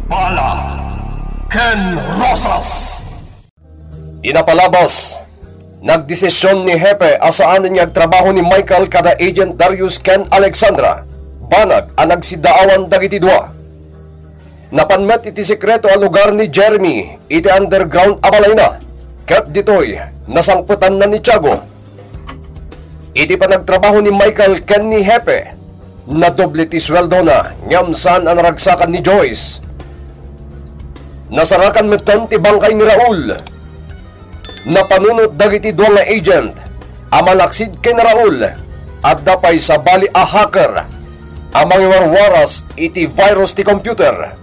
Bala Ken Rosas. Tinapalabas, nagdesisyon ni Hepe asaan niya trabaho ni Michael kada Agent Darius Ken Alexandra. Banag ang nagsidaawan dagiti dua. Napanmet iti sekreto ang lugar ni Jeremy iti underground abalay na. Ket ditoy nasangputan na ni Tiago. Iti panagtrabaho ni Michael ken ni Hepe na doble ti sweldo na ngamsan ang ragsakan ni Joyce. Nasarakan meton ti bangkay ni Raul. Napanunot dagiti duwa nga agent amalaksid kay Raul at dapay sa bali a hacker amang iwarwaras iti virus ti computer.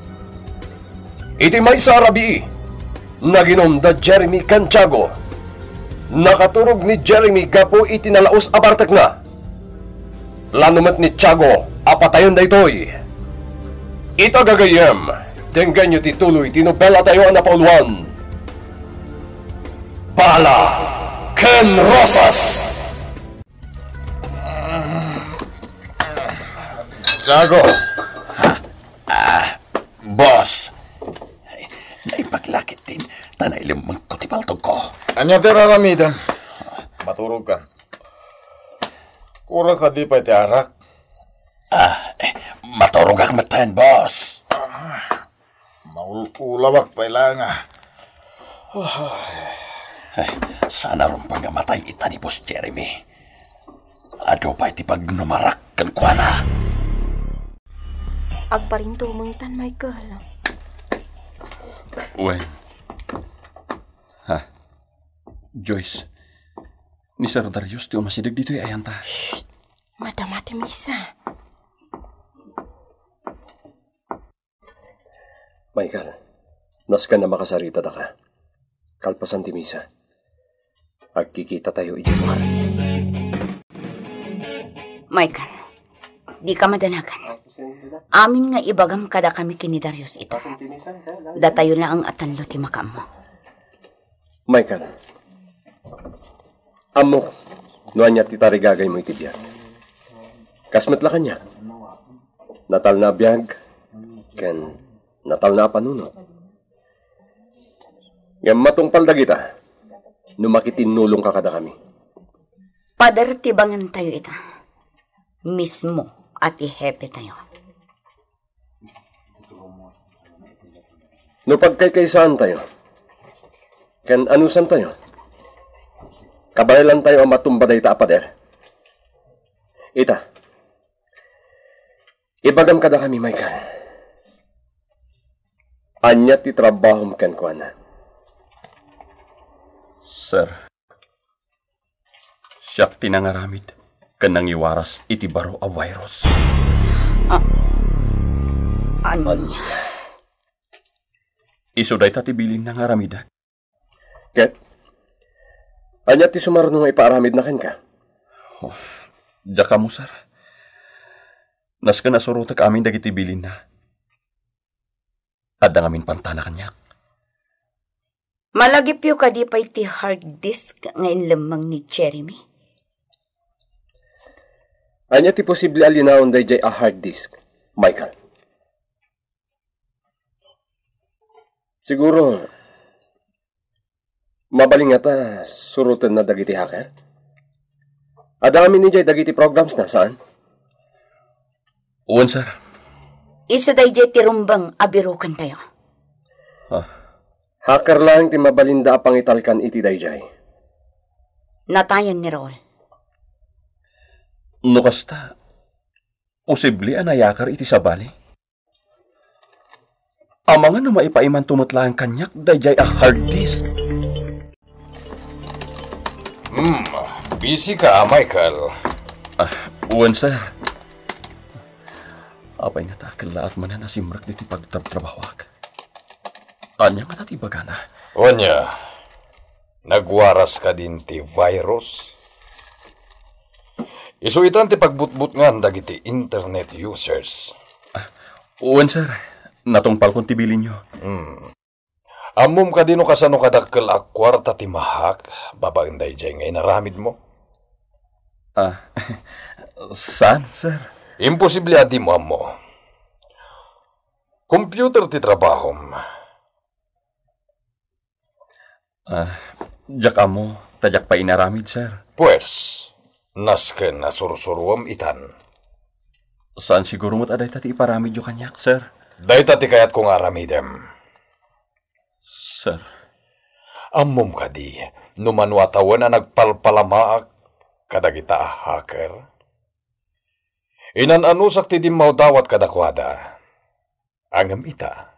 Iti may sa arabi naginom da Jeremy Cantiago. Nakaturog ni Jeremy gapo iti nalaos abartek na. Lanumat ni Tiago apatayon da itoy. Ito gagayem tinggan nyo tituloy tinopela tayo ang napauluan. Bala Ken Rosas. Tiago. Boss. Naipaglakit din. Tanay limang kutipaltog ko. Anya teraramidan. Maturog ka. Kurang ka di pa itiarak. Maturog ang matayan, boss. Maulawak pa ilang Sana rin pangamatay ita ni Boss Jeremy. Ado pa iti pagnumarak kan kuana. Agparinto mangtan, Michael. Wen. Joyce. Ni Sir Darius ti umasidag dito ay ayanta. Madamati misa. Michael, nas ka na makasarita da ka. Kalpasan ti misa. Agkikita tayo idiluar. Michael, di ka madanagan. Amin nga ibagam kada kami kini Darius ito. Datayo na ang atanlo ti makam mo. Michael, amo, nuan niya titarigagay mo itibiyag. Kasmet la kanya. Natal na biyag, ken natal na panuno. Ngam matungpal da kita, numakitinulong ka kada kami. Pader tibangan tayo ita. Mismo at ihepe tayo. No pagkaykaysaan tayo, ken anusan tayo, kabayalan tayo ang matumbaday ta pader. Ita, ibagam kada kami, Michael. Anya ti trabahom ken kuana. Sir, siyak tinangaramid kanang iwaras iti baro a virus. Anya? Isuday tatibilin na nga ramidak. Ket, anya ti sumarno nga ipaaramid na ken ka? Daka mo, sir. Nas ka nasurutak amin dagiti bilin na. Adda ngamin pantana kanyak. Malagipyo ka di pa iti hard disk ngayon lamang ni Jeremy. Anya ti posible alinaon dayjay a hard disk, Michael. Siguro, mabaling nga ta surutan na dagiti hacker? Adami ni jay dagiti programs na, saan? Uwan, sir. Isa dayjay tirumbang abirukan tayo. Hacker lang ti mabalinda apang italkan iti dayjay. Natayan ni Raul. No kasta, posible anayakar iti sabali. Amangan na maipaiman tumatlaan kanyak dayjay a hard disk. Busy ka, Michael. Uwan, sir. Apay nga takalaat man na nasimrak diti pagtrabahawak. Anya nga tatibagana. Onya, nagwaras ka din ti virus. Isuitan ti pagbutbut nga dagiti internet users. Uwan, sir. Natungpal kong tibilin nyo. Amom ka dino kasano kadakkel a kwarta ti mahak, babaganday jay ngay naramid mo. Saan, sir? Imposible adi mo amo. Computer ti trabahom. Jak amo, tajak pa inaramid, sir. Pues, nasken na sursuruam itan. Saan siguro mo't aday tati iparamid yung kanyak, sir? Day tati kayat kong aramidem. Sir. Ammom ka di, numanwatawan na nagpalpalamaak kadagita hacker. Inananusak ti dimmaw dawat kadakwada. Angam ita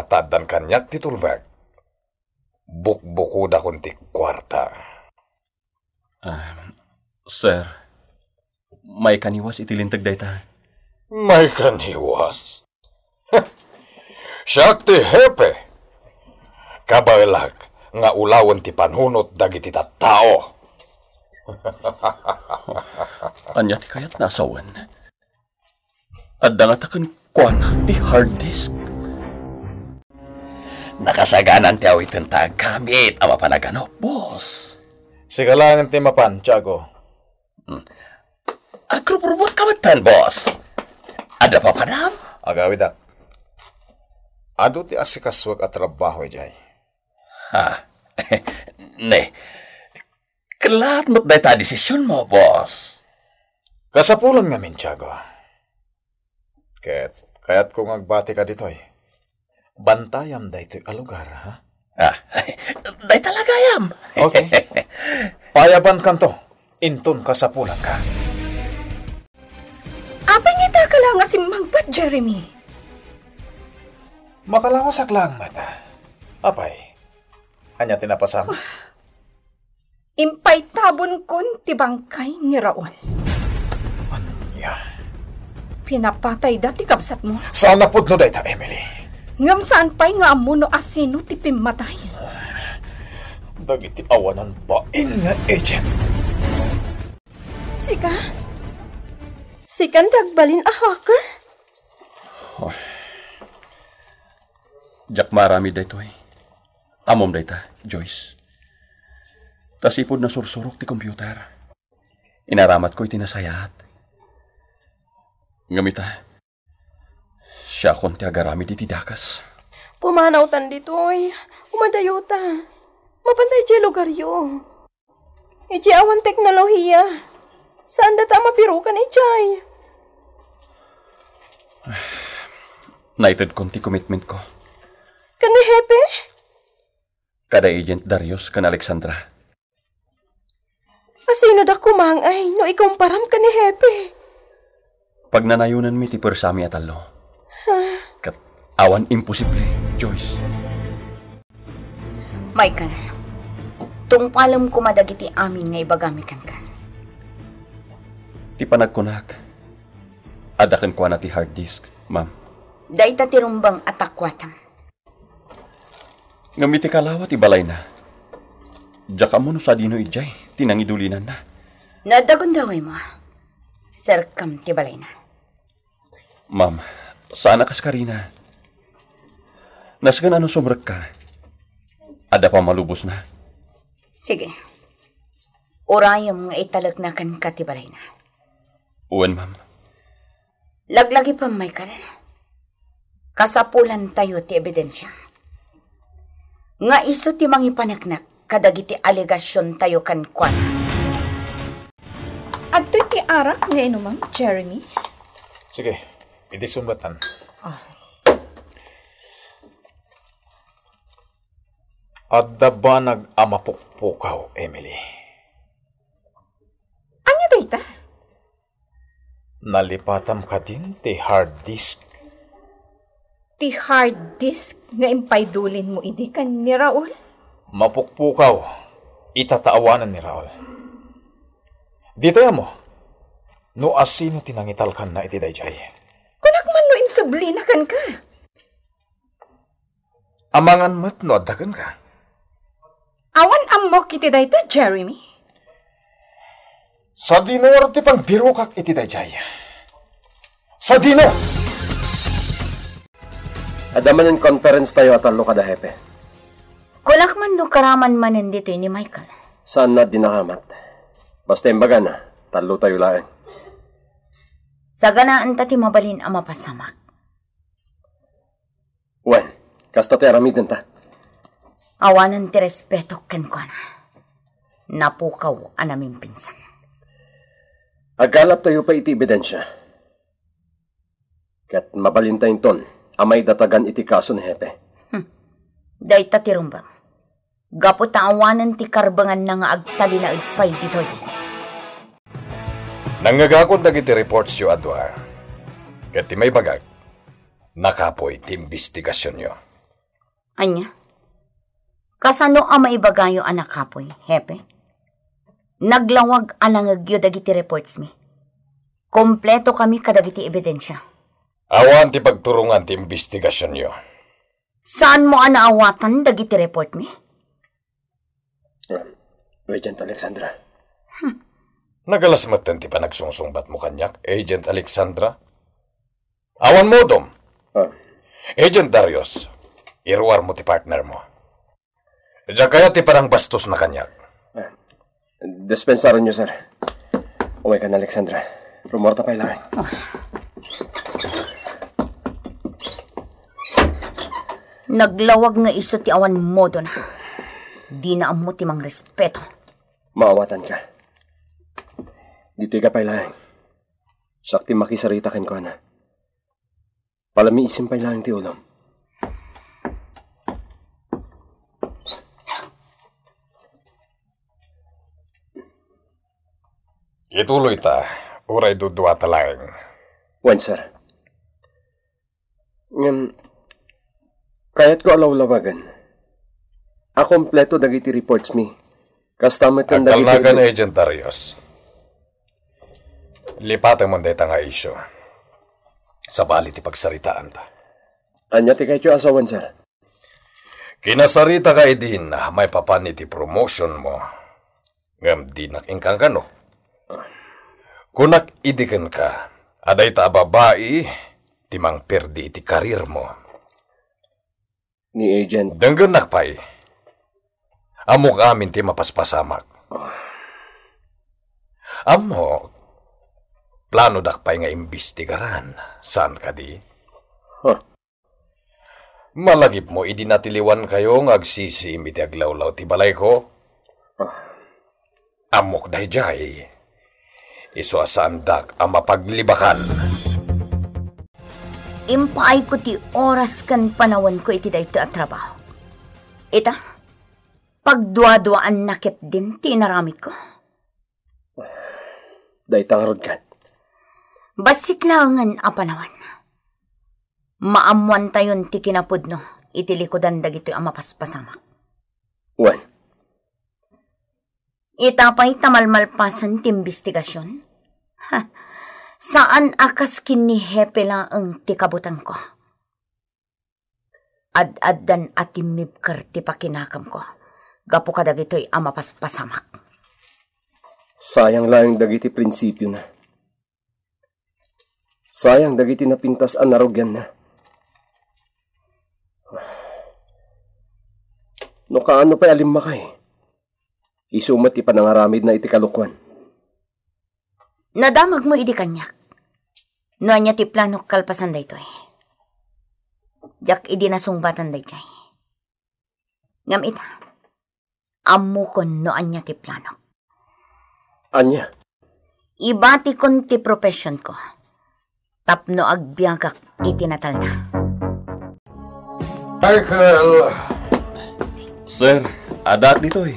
tad dan kanyak ti tulbag. Bukbuko da kunti kwarta. Sir, may kaniwas itilintag dayta. May kaniwas? Siya ti hepe. Kabalag nga ulawan ti panhunot dagiti tattao. Anya ti kayat nasawan. At dangatakan kuana ti hard disk. Nakasaganan ti awitin tag gamit ama panagano, boss. Sigalangan ti mapan, Tiago. Agrupurubot kamatan, boss. Ada pa panam? Agawidak. Ado ti asikaswag at trabaho, jay. Ha? Ne. Kelat mo't day ta desisyon mo, boss. Kasapulan nga min, Tiago. Kaya't kung agbati ka dito, bantayam da ito'y alugar, ha? Day talaga yam. Okay. Payaban kanto. Inton kasapulan ka. Apay ngita ka lang nga si Magbat, Jeremy. Makalawasak lang mata. Apay. Anya tinapasam. Impay tabon kon ti bangkay ni Raul. Anya. Pinapatay dati kabsat mo. Sana pudno day ta, Emily. Ngam saan pa'y nga amuno asino ti pimatay. Dagiti awanan pa nga agent. Sikan dagbalin a hacker? Jak marami dayto Amom dayta, Joyce. Tasipod na sursurok ti computer. Inaramat ko'y tinasayat. Ngamita, siya kon ti agarami di tidakas. Pumanaw tan ditoy. Umadayo ta. Mapantay di lugaryo. Iti awan teknolohiya. Saan data mapirukan ijay? Naited kon ti commitment ko. Kani hepe? Kada agent Darius kan Alexandra. Asino da kumangay no ikumparam kani hepe? Pag nanayunan mi ti persami atalo. Kat awan imposible, Joyce. Michael, tungpalam ko madagiti amin nga ibagamikan ka. Ti panagkunak. Adakan ko na ti hard disk, ma'am. Daita ti rumbang atakwatam. Ngamiti kalawat ibalay na. Diyak mo no sa dino ijay, tinangidulinan na. Nadagon daw mo. Serkam ti balay na. Ma'am, sana kas karina. Nasgan ano sobrag ka. Ada pa malubos na. Sige. Orayam nga italagnakan ka ti balay na. Uwan, ma'am. Laglagi pa, Michael. Kasapulan tayo ti ebidensya. Nga iso ti mangipanaknak kadagiti aligasyon tayo kan kuana. Adto'y ti arak nga inumang, Jeremy? Sige, iti sumbatan. Adda ba nag-amapukpukaw, Emily? Anya dayta? Nalipatam ka din ti hard disk. Ti hard disk nga impaydulin mo idi kan ni Raul? Mapukpukaw, itataawanan ni Raul. Dito mo, no asino tinangitalkan na iti dayjay. Kunak man no insublinakan ka. Amangan mat no addakan ka. Awan amok iti dayta, Jeremy? Sa dino ti pang birukak iti dayjay. Sa dino! Adaman ng conference tayo at talo kada hepe. Kulak man no karaman manin dito ni Michael. Saan na dinakamat? Basta imbaga na, talo tayo laeng. Sa ganaan ta ti mabalin ang mapasamak. Kasta ti aramiden ta. Awanan ti respeto ken ko na. Napukaw anaming pinsan. Agalap tayo pa iti ebidensya. Kat mabalintayin ton, amay datagan iti kaso ni Hepe. Day ta tirumbang. Gapo ta awanan ti karbangan na nga agtali na agpay ditoy. Nangagakon dagiti reports yu adwa. Kat ti may bagag, nakapoy ti investigasyon nyo. Anya? Kasano ang maibagayo anak kapoy, Hepe? Naglawag anangagyo dagiti reports mi. Kompleto kami kadagiti ebidensya. Awan ti pagturungan ti investigasyon nyo. Saan mo anaawatan dagiti report mi? Agent Alexandra. Nagalasmatan ti panagsungsungbat mo kanyak, Agent Alexandra. Awan mo, Dom. Agent Darius, irwar mo ti partner mo. Diyan kaya ti parang bastos na kanyak. Dispensaron nyo, sir. Umay ka na, Alexandra. Rumorta pa ilangan. Naglawag nga iso ti awan mo doon. Di na amo ti mang respeto. Maawatan ka. Dito ka pa ilangan. Sakti makisarita ken ko na. Palami isim pa ilangan ti ulam. Ituloy ta, uray dudua talaeng. Wen, sir. Kayat ko alaw-lawagan. Kompleto dagiti reports mi. Kastamatan dagiti... Agkalnagan, Agent Darius. Lipatan mo deta nga isyo. Sa bali ti pagsaritaan ta. Anya ti kayo asawan, sir? Kinasarita ka idin na may papani ti promotion mo. Ngam di nakingkang kano. Kunak idikan ka, aday ta babae, timang perdi iti karir mo. Ni Agent... Danggan nakpay. Amo amin ti mapaspasamak. Amo, plano dakpay nga imbestigaran. Saan ka di? Malagip mo, idinatiliwan kayo ng agsisi iti aglawlaw ti balay ko. Amok dayjay. Iso asandak ang mapaglibakan. Impaay ko ti oras kan panawan ko iti dayto at trabaho. Ita, pagdua-duaan nakit din ti naramit ko. Daytang rudkat. Basit langan a panawan. Maamuan tayon ti kinapudno, iti likodan dagito ang mapaspasamak. Wan. Itapay tamalmalpasan ti investigasyon? Saan akas kini Hepe lang ang tikabutan ko? Ad-addan at timibkar ti pakinakam ko. Gapo ka dagito'y ang mapaspasamak. Sayang lang dagiti prinsipyo na. Sayang dagiti napintas ang narugyan na. No kaano pa'y alim makay? Isumat ti panangaramid na iti kalukwan. Nadamag mo idi kanyak. No anya ti plano kalpasan dayto eh. Jak idi nasungbatan dayto eh. Ngam ita. Ammo kon no anya ti plano. Anya? Ibati kon ti profession ko. Tapno agbiagak iti natal na. Michael! Sir, adat dito eh.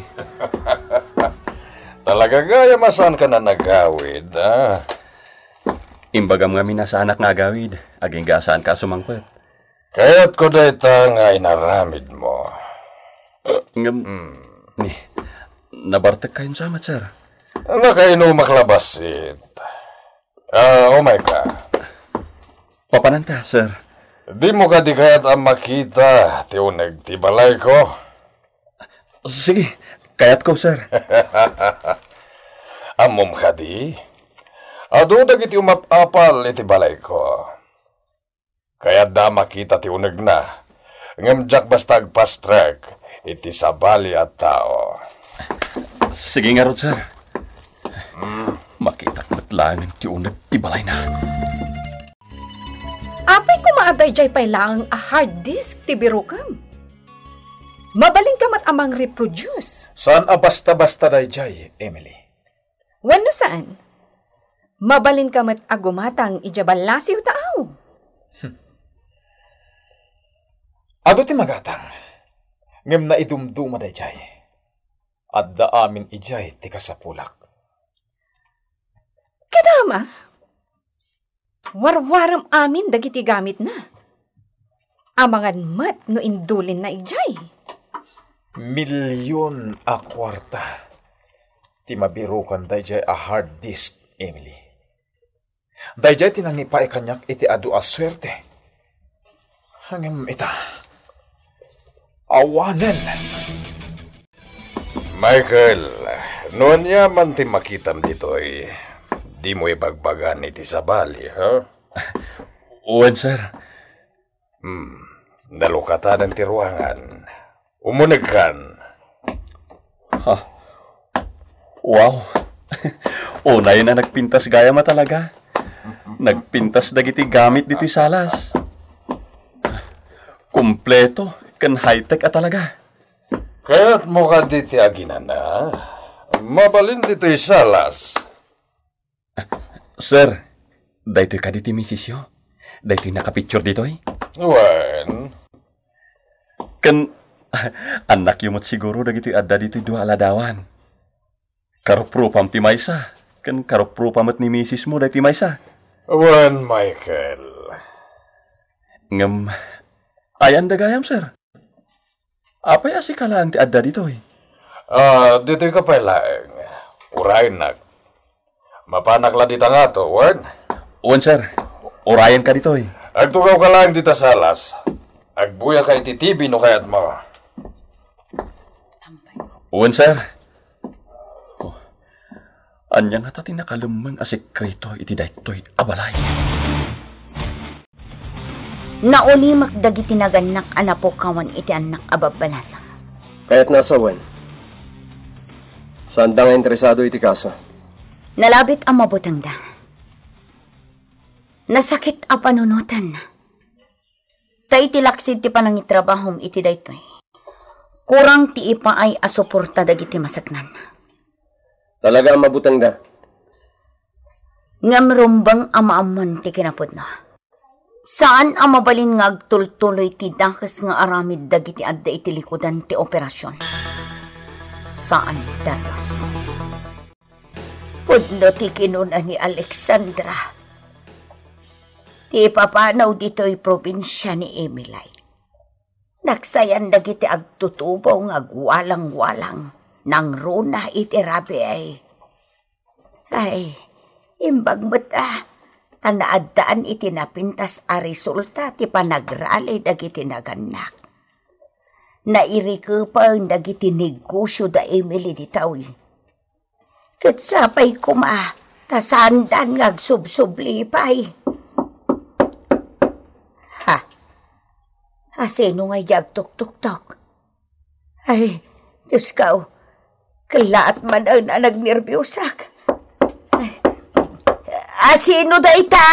Talaga gaya masan ka na nagawid, ha? Imbagam nga minasanak nga gawid, aging gasaan ka sumangpet. Kaya't ko dayta nga inaramid mo. Nabartek kayo samat, sir. Nakainumak labasit. Oh my God. Papananta, sir. Di mo ka di kaya't ang makita, tiunag ti balay ko. Sige, kayat ko, sir. Amom ka di? Ado dagiti umapapal iti balay ko. Kaya da makita ti uneg na. Ngamjak basta agpastrek iti sabali at tao. Sige nga rod, sir. Makita matlangan ti uneg ti balay na. Apay ko maaday dayjay pay lang a hard disk ti birukam. Mabalin ka mat amang reproduce. Saan basta-basta dayjay, Emily? Wano saan? Mabalin ka mat agumatang ijabalasiw taaw. Ado ti magatang. Ngem na idumduma dayjay. Adda amin ijay ti kasapulak. Kadama, warwaram amin dagiti gamit na. Amangan mat no indulin na ijay. Milyon a kwarta. Ti mabirukan dayjay a hard disk, Emily. Dayjay tinangipae kanyak iti adu a swerte. Hangem ita. Awanen. Michael, noon niya man ti makitam dito'y di mo ibagbagan iti sabali, ha? Uwan, sir. Nalukatan ti ruangan. Umunagkan. Wow. Unay na nagpintas gaya ma talaga. Nagpintas dagiti gamit diti salas. Kompleto, kan high-tech talaga. Kaya't mo ka diti aginan na. Mabalin dito'y salas. Sir, daytoy ka diti misisyo. Daytoy nakapicture ditoy. Wen. Kan anak yumot siguro dagiti adda dito'y dua aladawan. Karuprupam ti maysa. Kan karuprupamat ni misis mo daytoy maysa. Wen, Michael. Ngem ayan dagayam, sir. Apay asi kalaan ti adda ditoy? Dito'y kapalang. Urayin nag. Mapanak la dita nga to, Wen. Uwan, sir. Urayan ka ditoy. Agtugaw ka lang dita salas. Agbuya ka iti TV no kayat mo. Uwan, sir. Anya nga tati nakalamang a sekreto iti daytoy abalay. Nauni magdagi tinaganak anapo kawan iti anak ababalasa. Kaya't nasa Wen. Saan da nga interesado iti kaso? Nalabit ang mabutang da. Nasakit a panunutan. Ta iti laksid ti panangitrabahom iti daytoy. Kurang ti ipa ay asuporta dagiti masaknan. Talaga ang mabutang da. Ngam rumbang amaaman ti kinapod na. Saan ang mabalin nga agtultuloy ti dakas nga aramid dagiti adda iti likudan ti operasyon? Saan, Darius? Pudno ti kinuna ni Alexandra. Ti papanaw dito'y probinsya ni Emily. Nagsayan dagiti agtutubaw nga agwalang-walang nang runa iti rabi ay. Ay, imbag mo't tanaadaan iti napintas a resulta ti panagrali dagiti naganak. Nairikupang dagiti negosyo da Emily ditawi. Kat sapay kuma, tasandan ngagsubsublipay. Ha? Asino nga yagtok-tok-tok? Ay, Diyos kao, kalaat man ang nagnervyosak. Asino da ita?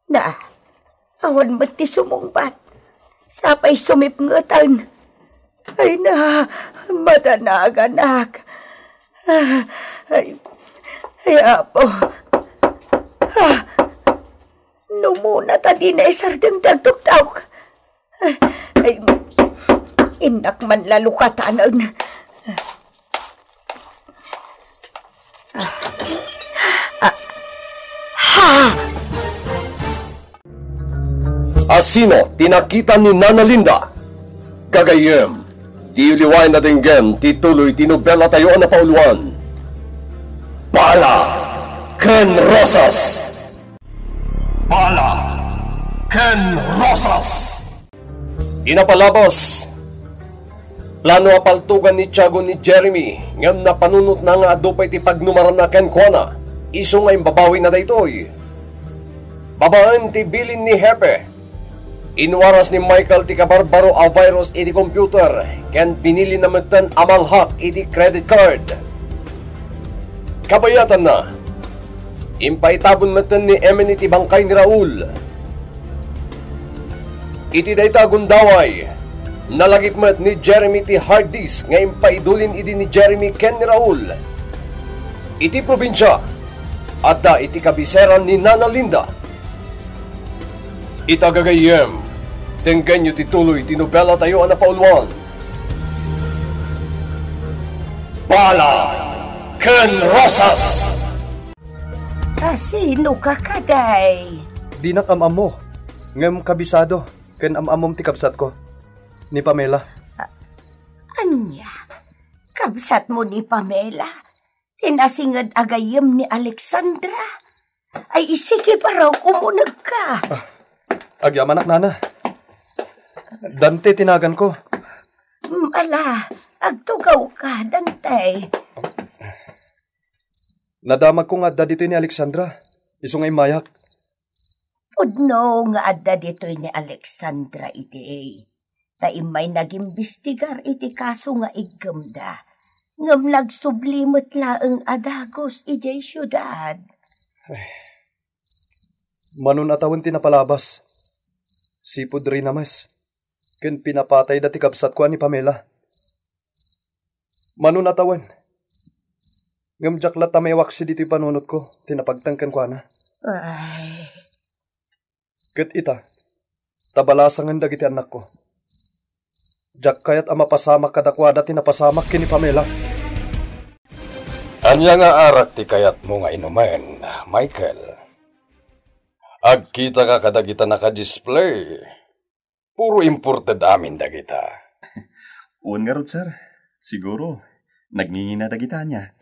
Na, awan ba't ti sumungbat? Sapay sumipngatan. Ay na, matanaganak. Ay apo. Numuna ta di na isardeng dagtok-tawk. Ay, inak man lalukatanan. Asino tinakita ni Nana Linda. Kagayem, di uliwain na dinggem tituloy tinubela tayo na pauluan. Bala Ken Rosas. Bala Ken Rosas. Inapalabas. Plano apaltugan ni Tiago ni Jeremy ngam na panunot na nga adupay ti pagnumaran na Ken Kuana. Iso nga imbabawi na daytoy. Babaan ti bilin ni Hepe. Inwaras ni Michael ti kabarbaro a virus iti computer ken pinili naman amang hack iti credit card. Kabayatan na. Impaitabon matan ni Emen iti bangkay ni Raul. Iti dayta gundaway, nalagip mat ni Jeremy ti hard disk nga impaidulin iti ni Jeremy ken ni Raul. Iti probinsya, adda iti kabiseran ni Nana Linda. Itagagayem, tenggan nyo tituloy ti nobela tayo na paulwan. Bala ken Rosas! Sino ka kaday? Di na kamamo. Ngam kabisado. Ken amamom ti kabsat ko. Ni Pamela. Anya? Kabsat mo ni Pamela? Tinasingad agayem ni Alexandra? Ay isige pa raw kumunag ka. Agyam anak nana. Dante tinagan ko. Ala, agtugaw ka, Dante. Nadamag ko nga adda dito ni Alexandra. Iso ngay mayak. Pudno nga adda dito ni Alexandra iti. Taimay nag-imbestigar iti kaso nga igamda. Ngam nagsublimot laeng adagos iti syudad. Manun atawan tinapalabas. Sipod rin namas. Ken pinapatay dati kabsat ko ni Pamela. Manun atawan. Ngam jaklat tamay waksi dito panunot ko. Tinapagtangkan ko na. Ay. Ket ita. Tabalasangan dagiti anak ko. Jak kayat ama pasamak kadakwada tinapasamak kini Pamela. Anya nga arak ti kayat mo nga inuman, Michael. Agkita ka kadagita naka-display. Puro imported amin dagita. Uwan nga rod, sir. Siguro, nagngingina dagita niya.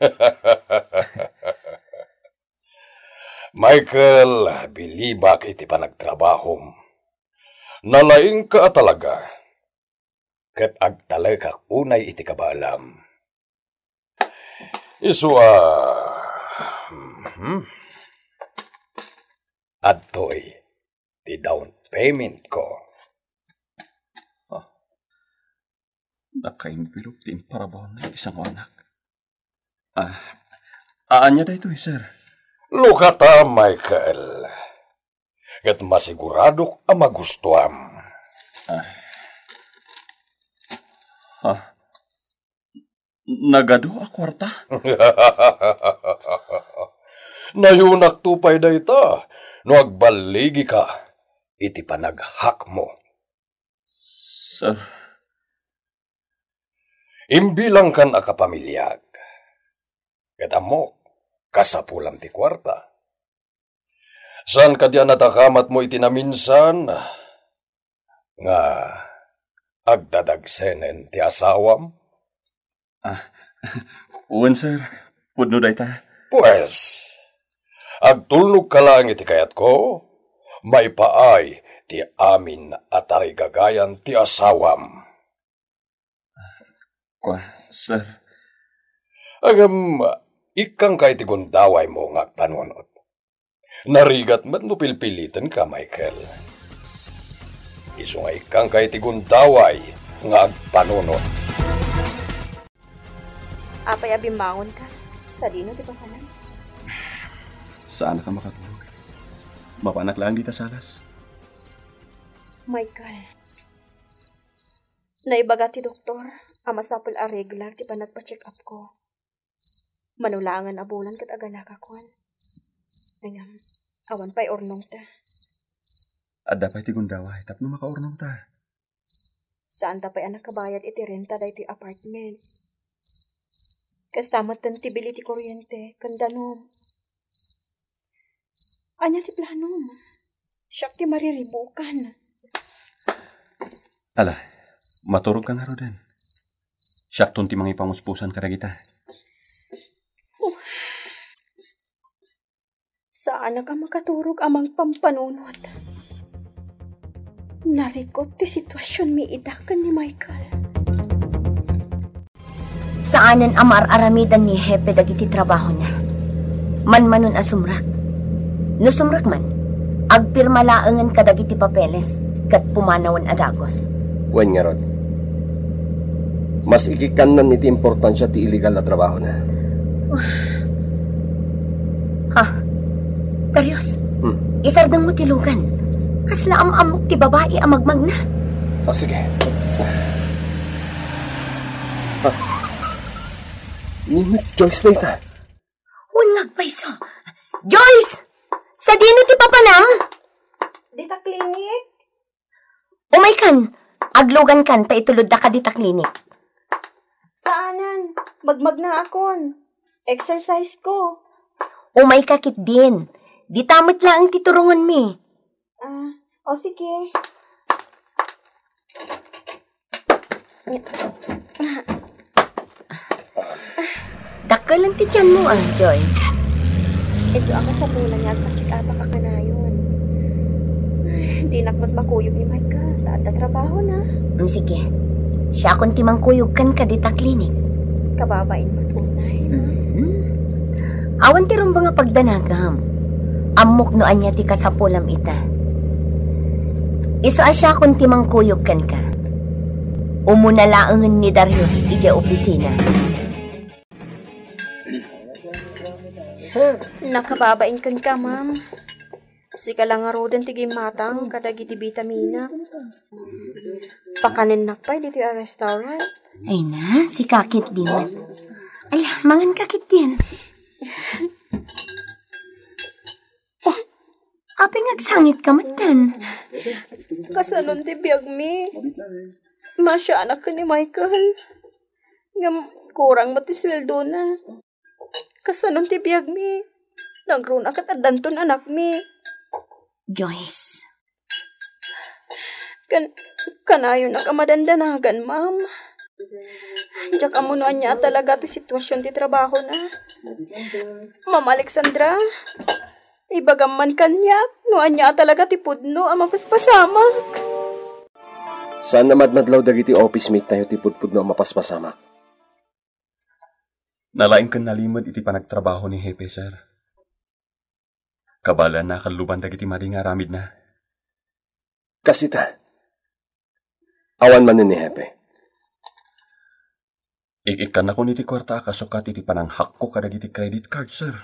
Michael, bilibak iti panagtrabahom. Nalaing ka talaga. Kat agtalagak unay iti kabalam. Iswa, adtoy, ti down payment ko. Nakaimbilog din parabaw na isang anak. Aanya da ito, sir. Lukata, Michael. Kat masiguradok ang magustuam. Nagado a kwarta? Nayunak tupay da ita. No agbaligi ka, iti panaghak mo. Sir. Imbilang kan akapamilyag. Kadamok, kasapulam ti kwarta. San ka diyan natakamat mo itinaminsan? Nga, agdadagsenen ti asawam? Uwan, sir. Pudno da ita. Pues, agtulnog ka lang iti kayat ko, maipaay ti amin at arigagayan ti asawam. Sir. Agam, ikang kay ti gundaway mo nga panunot. Narigat man no pilpilitan ka, Michael. Isu nga ikang kay ti gundaway nga panunot. Apay abimbangon ka. Sa dino, di ba kamay? Saan ka makatulog? Mapanak lang dita salas. Michael, naibaga ti doktor, amasapul a regular ti pa nagpa-check up ko. Manulangan abulan kat agalaka kon. Ngam, awan pa'y ornong ta. Adda pa'y ti gundaway, tapno makaornong ta. Saan ta pa'y anak kabayad iti renta da iti apartment. Kastamot tan ti bili ti kuryente, kandanom. Anya ti planom. Siyak ti mariribukan. Ala, maturog ka nga ro din. Siyak ton ti mga ipamuspusan ka kita. Saan na ka makaturog amang pampanunot? Narikot ti sitwasyon mi idakan ni Michael. Saanen amar-aramidan ni Hepe dagiti trabaho na. Man-manon asumrak. No sumrak man, agpirma laangan ka dagiti papeles kat pumanawan adagos. Wen nga rod. Mas ikikanan iti importansya ti illegal na trabaho na. Darius, isardang mo tilugan. Kasla amok ti babae amagmag na. Sige. Nimit Joyce na ita. Wangag paiso. Joyce! Sa dino ti papanam? Dita klinik? Umay kan. Aglugan kan ta itulod da ka dita klinik. Saanan? Magmag na akon. Exercise ko. Umay kakit din. Di tamit lang ang titurungan mi. O sige. Dakal lang ti tiyan mo Joyce. So ang kasapulan niya, agpa-check up ka na yun. Hindi nakmat makuyog ni Michael. Taada trabaho na. Sige. Siya kung timang kuyog kan ka dita klinik. Kababain mo tunay, ma. Awan ti rumba nga pagdanagam. Amok no anya ti kasapulam ita. Iso asya kung timang kuyog kan ka. Umunalaangan ni Darius ija opisina. Nakababain kan ka, ma'am. Sika lang nga rodan tigim matang kadagi ti vitamina. Pakanin nakpay dito yung restaurant. Ay na, si kakit din man. Ay, mangan kakit din. Oh, aping agsangit ka matan. Kasanon ti biyag mi. Masya anak ka ni Michael. Ngam kurang matisweldo na. Kasanon ti biyag mi. Nagruna kat adanton anak mi. Joyce. Kanayo na kamadandanagan, ma'am. Diyak amunuan niya talaga ti sitwasyon ti trabaho na. Ma'am Alexandra, ibagaman kanya, nuan niya talaga ti pudno ang mapaspasamak. Saan na madmadlaw dagiti office mate tayo ti pudpudno ang mapaspasamak? Nalaing kan nalimod iti panagtrabaho ni Hepe, sir. Kabala na kaluban dagiti madi nga ramid na. Kasita. Awan man ni Hepe. Ikikan ako niti kwarta kasukat iti pananghak ko kadagiti credit card, sir.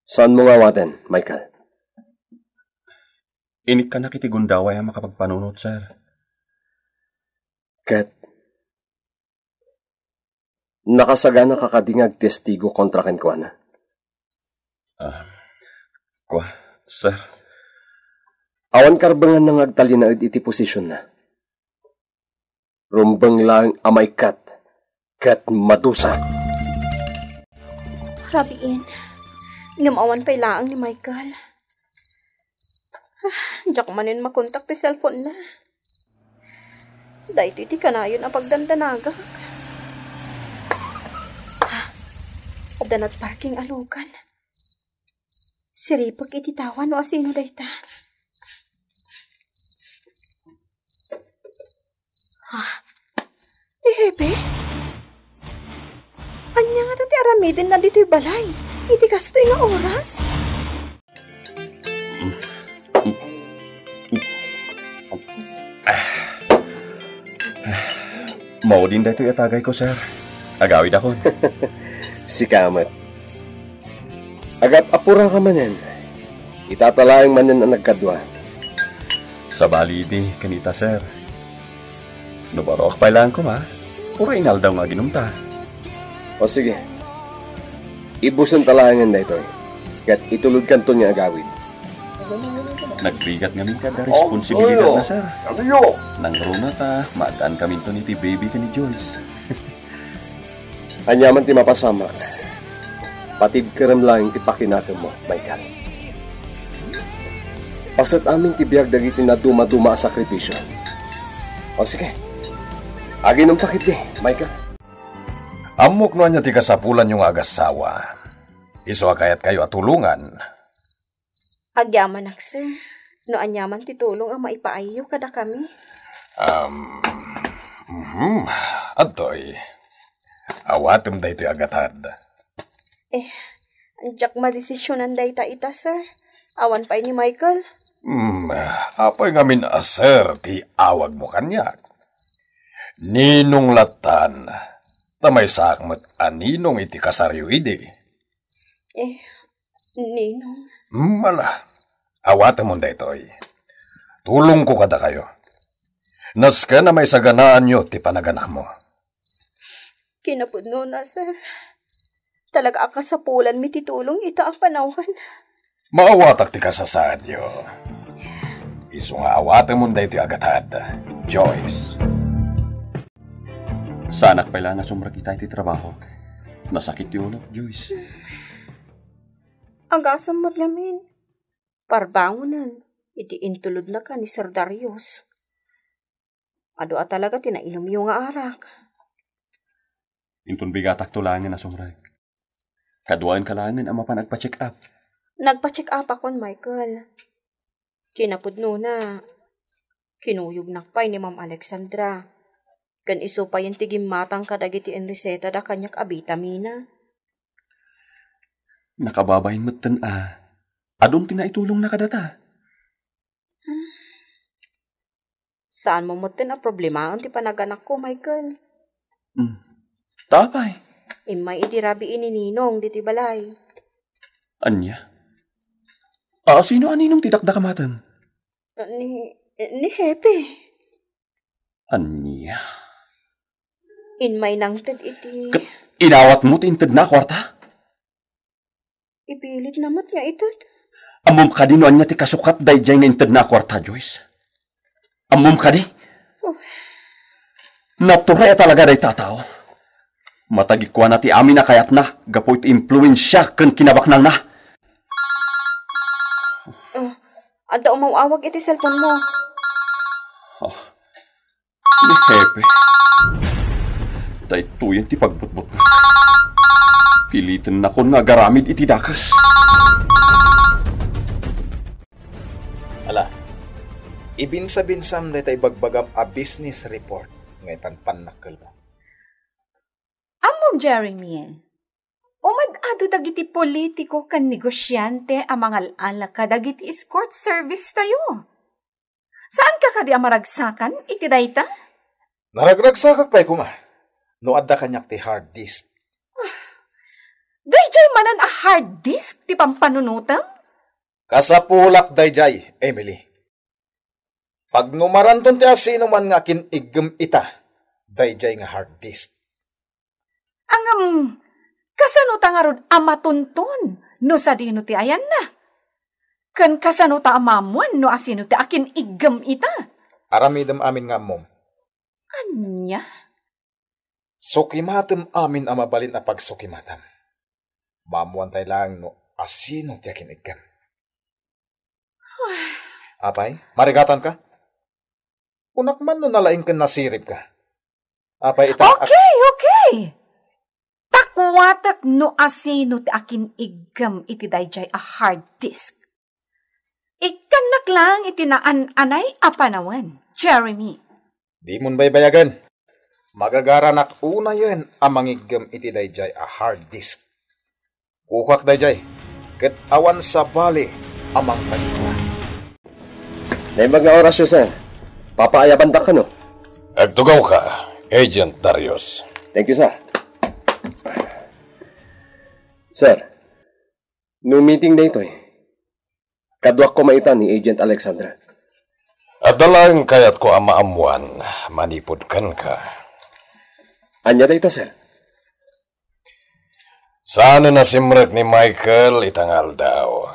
Saan mo nga waten, Michael? Inik ka na kiti gundaway ang makapagpanunot, sir. Kat, nakasagana kakadingag testigo kontra ken kwa na. Sir. Awan karbangan nang agtalinaid iti posisyon na. Rumbang lang amay kat madusa. Rabiin, ngamawan pa'y laang ni Michael. Diyak manin makontak ti cellphone na. Dahil iti kanayon ang pagdandanagak. Adanat parking alugan. Siripag iti tawan o asino dayta. Hepe? Anya nga tati aramidin na dito'y balay. Iti kastoy nga oras. Mao din dito itagay ko, sir. Agawid ako. Si Kamat. Agat apura ka manen. Itatalayang manen ang nagkadwa. Sa bali di, kanita, sir. Nubarok pa lang ko, ma. Pura inaldaw nga ginumta. O sige. Ibusan talayangan na ito. Kat itulod kanto niya agawid. Nagbigat ngamin ka da responsibilidad na, sir. Nang runa ta, maadaan kami to ni ti baby ka ni Joyce. Anyaman ti mapasama. Patid karam lang ti pakinato mo, Michael. Pasat amin ti biyag dagiti na duma-duma a sakripisyo. O sige. Aginom takit di, Michael. Amok no anya ti kasapulan yung agasawa. Iso kayat kayo atulungan. Agyaman ak, sir. No anyaman titulong ang maipaayo kada kami. Adoy. Awatem da ito agatad. Anjak madesisyonan dayta ita, sir. Awan pa ni Michael. Apoy ngamin aser ti awag mo kanyak. Ninong latan. Tamay sakmat aninong iti kasaryo ide. Ninong. Mala, awatan mo da ito'y. Tulong ko kada kayo. Nas ka na may saganaan nyo, ti panaganak mo. Kinapudno na, sir. Talaga ka sa pulan mi titulong ita ang panahon. Maawatak ti kasasad nyo. Iso nga awatan mo da ito'y agatad. Joyce. Sanak pala nga sumra kita iti trabaho. Nasakit ti ulo, Joyce. Ang gasamot ngamin. Parbangunan. Iti intulod na ka ni Sir Darius. Ado talaga tinainom yung nga arak. Intun bigatak tulangin na sumra. Kaduain kalanin ang mapa nagpa-check up. Nagpa-check up akon, Michael. Kinapudno na. Kinuyog nakpay ni Ma'am Alexandra. Kan iso pa yung tigim matang kadagiti en reseta da kanyak abitamina. Nakababayin mo't adun tinaitulong na kadata. Saan mo mo't na problema ang ti panaganak ko, Michael? Tapay. Imay idirabi inininong diti balay. Anya? Sino aninong tidakda kamatan? Ni Hepe. Anya? Inmay nang ted iti. Inawat mo tinted na kwarta? Ipilit namat nga ito. Amom ka di noan niya ti kasukat dayjay nga inted na kwarta, Joyce. Amom ka di? Oh. Naturay talaga day tatao. Matagikwa na ti amin na kayat na, gapo iti impluensya kan kinabaknang na. Anda umawawag iti cellphone mo. Ni Hepe. Daytoyan ti pagbutbut na. Pilitin na ko nga garamid iti dakas. Ala, ibinsa-binsam na tayo bagbagam a business report ngay panpanakal mo. Amom, Jeremy, umag-ado dagiti politiko kan negosyante ang mga alaka dagiti escort service tayo. Saan ka kadi amaragsakan iti dayta? Naragragsakak pa'y kuma. No adda kanyak ti hard disk. Dayjay manan a hard disk ti pampanunutam? Kasapulak dayjay, Emily. Pag numaranton ti asino man nga kinigem ita, dayjay nga hard disk. Angam, kasano ta nga rod amatuntun no sa dino ti ayan na? Kan kasano ta amamuan no asino ti akin igem ita? Aramidem amin nga mom. Anya? Sukimatem amin ang mabalin na pagsukimatam. Mamuan tayo lang no asino ti akin igem. Apay, marigatan ka? Unak man no nalaing ka nasirip ka. Apay ita... Okay. Takwatak no asino ti akin igam iti dayjay a hard disk. Ikanak lang iti naan-anay apanawan, Jeremy. Di mon baybayagan. Magagaranak una yan ang mangigam iti dayjay a hard disk. Kukak dayjay, ket awan sa bali amang talikwa. May mga orasyon, sir. Papaayaban ka, no? Agtugaw ka, Agent Darius. Thank you, sir. Sir, no meeting na ito kaduak ko maita ni Agent Alexandra. At dalang kayat ko ang maamuan, manipod kan ka. Anya na ito, sir? Sana na simrek ni Michael itangal daw.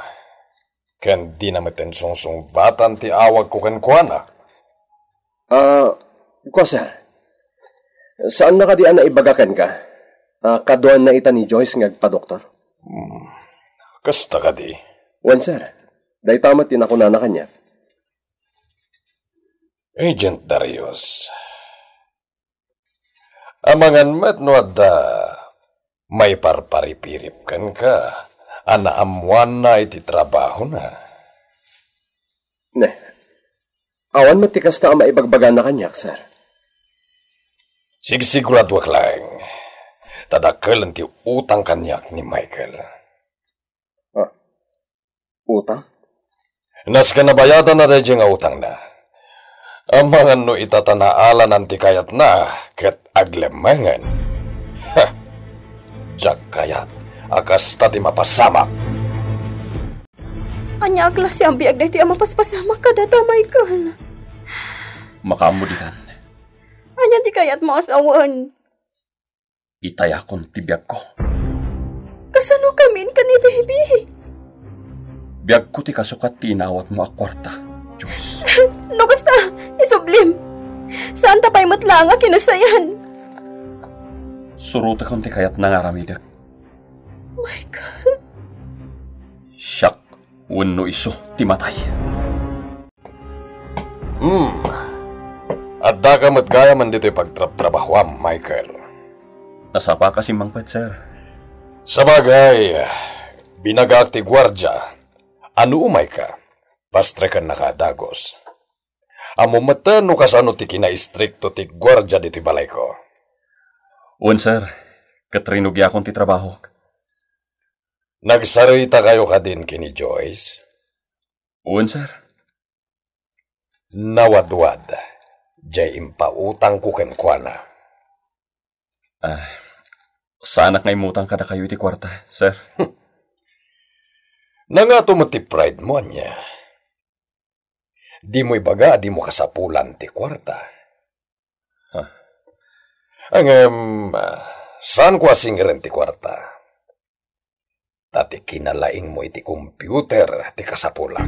Ken di na matensong batan ti awag ko kan kuana. Kwa, sir. Saan na ka di na ibagakan ka? Kaduan na ita ni Joyce ngagpa-doktor? Kasta ka di? Wan, sir. Dahi tamat din ako na kanya. Agent Darius. Amangan met no adda may parparipirip kan ka. Anaamuan na iti trabaho na. Ne. Awan matikas ta ang maibagbagan na kanyak, sir. Sigsigurado wak lang. Tadakalan ti utang kanyak ni Michael. Utang? Nas ka nabayadan na dahil nga utang na. Ang mga no itatanaalan ang tikayat na ket aglemangan. Ha! Diyak kayat. Akas tati mapasamak. Anya klase ang biag dahito ang mapaspasama ka data, Michael. Makamuditan. Anya di kayat mo asawan. Itayakon tibiyag ko. Kasano kamin ka ni baby? Biyag ko ti kasukat tinawat mo akwarta, Diyos. No, gusta, isublim. Saan tapay matla nga kinasayan? Suruta kong ti kayat nangaramidak. Michael. Siyak, wano iso, timatay. At dagamat gaya man dito'y pagtrabahuam, Michael. Nasapa kasi mangpad, sir. Sabagay, binagak ti gwardya. Ano umay ka? Pastrekan nakadagos. Amo mata no kasano ti kina-istrikto ti gwardya dito'y balay ko. Un, sir. Katrinugya akong ti trabaho. Nagsarita kayo ka din kini Joyce? Un, sir. Nawadwad. Jay impautang ko kenkwana. Saanak nga imutang kada kayo iti kwarta, sir. Nangato mo ti pride mo niya. Di mo ibaga, di mo kasapulan ti kwarta. Saan ko asingren ti kwarta? Tati kinalaing mo iti computer ti kasapulan.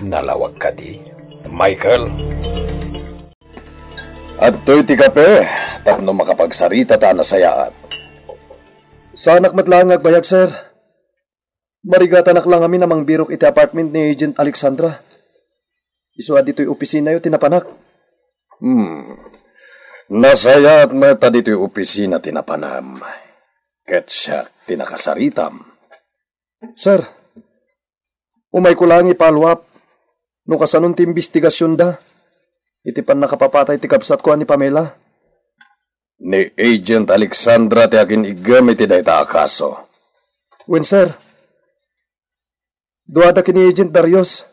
Nalawag ka di, Michael? At to'y ti kape, tapno makapagsarita ta na sayaat. Sanak matlangag bayag, sir. Marigatanak lang kami namang birok iti apartment ni Agent Alexandra. Isuad dito'y opisina yo tinapanak. Nasayaat mata dito'y opisina tinapanam. Ket siya tinakasaritam. Sir, umay ko lang ipalwap. No kasanon ti imbestigasyon da. Iti pan nakapapatay ti kapsat ko ni Pamela. Ni Agent Alexandra ti akin igamit ti dayta akaso. Wen, sir. Duada kini Agent Darius.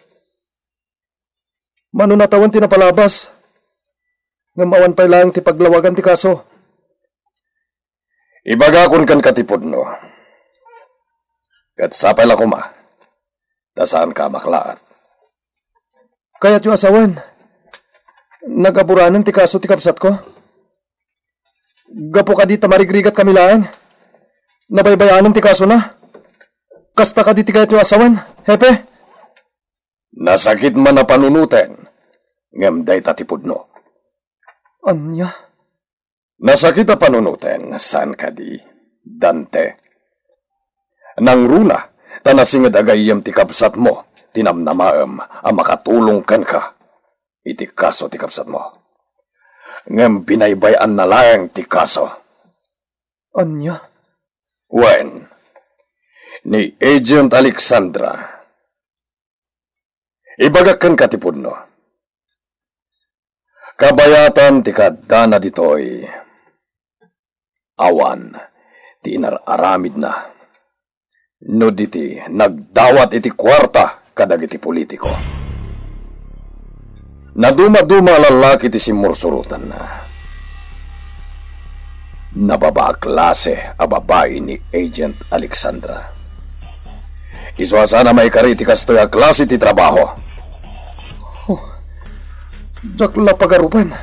Manunatawan ti napalabas. Ngamawan pa lang ti paglawagan ti kaso. Ibagakon kan katipod no. Kat sapay la kuma. Tasaan ka maklaat. Kaya't yung asawan. Nagaburanan ti kaso ti kapsat ko. Gapo ka di tamarigrigat kamilaan. Nabaybayanan ti kaso na. Kasta ka di ti kayat yung asawan, hepe. Nasakit man na panunuten. Ngem day tatipod no. Anya? Nasakit na panunuten. Saan ka di? Dante. Nang runa, tanasingad agayam ti kapsat mo. Tinamnamaam ang makatulong kan ka. Iti kaso ti kapsat mo. Ngem binaybayan na lang ti kaso. Anya? Wen, ni Agent Alexandra. Ibagakan ka tipod no. Kabayatan ti kadana ditoy. Awan, ti inararamid na. No diti, nagdawat iti kwarta kadag iti politiko. Naduma-duma lalaki ti simursurutan na. Nababa klase a babae ni Agent Alexandra. Iswasana may karitikas to'y a klase ti trabaho. Jakla pagarupan.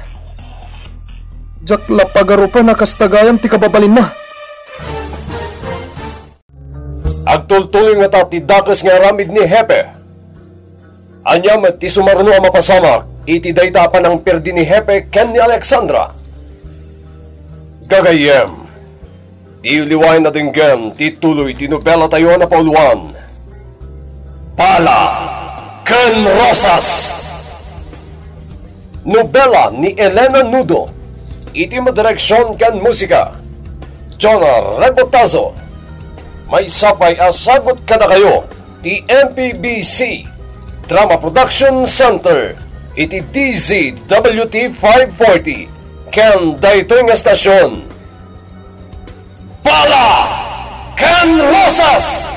Jakla pagarupan na kastagayam ti kababalin na. Agtultuloy nga ta ti dakes nga ramid ni Hepe. Anyam ti sumarno ang mapasamak, iti dayta pa ng perdi ni Hepe ken ni Alexandra. Gagayem, ti liwain na dinggem, ti tuloy ti nobela tayo na pauluan. Pala ken Rosas. Nobela ni Elena Nudo, iti madireksyon ken musika. Jonah Rebotazo. May sapay asagot kada kayo, ti MPBC Drama Production Center, iti DZWT 540, ken daytoy nga stasyon. Pala ken Rosas!